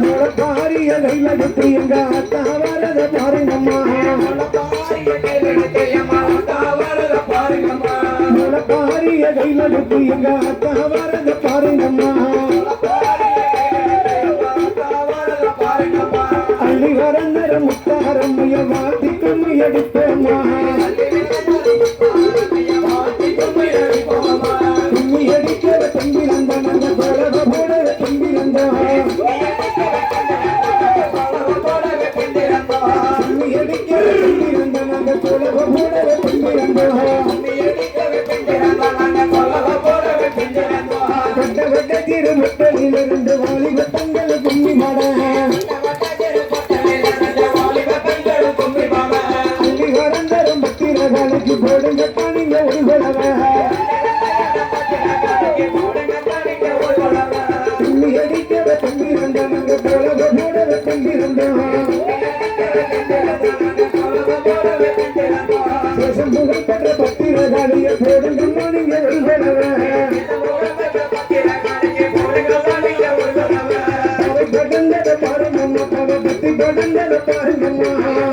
முளப்பாரிய கையில எடுத்து எங்க அத்தா வரத பாருங்கம்மா முளப்பாரிய கையில எடுத்து எங்க அத்தா வரத பாருங்கம்மா அள்ளி வரந்தர முத்தாரம் வாத்தி கும்மி அடிப்போமா கும்மி அடிக்கிற தம்பிரந்த நல்ல பழக போட தம்பிரந்த கும்மி அடிக்கிற தம்பிரந்த நல்ல பழக போட தம்பிரந்த கட்ட வட்ட திருமுட்டலிலிருந்து வாலிப தங்கள் கும்மி மாட அள்ளி வரந்தரும் பத்திரகாலுக்கு போடுங்க தானிங்க ஒரு குலவ கும்மி அடிக்கிற தம்பிரந்த நல்ல பழக போட தம்பிரந்த புகழ் பெற்ற பத்திரகாலிய போடுங்க தானிங்க ஒரு குலவ பாருங்கம்மா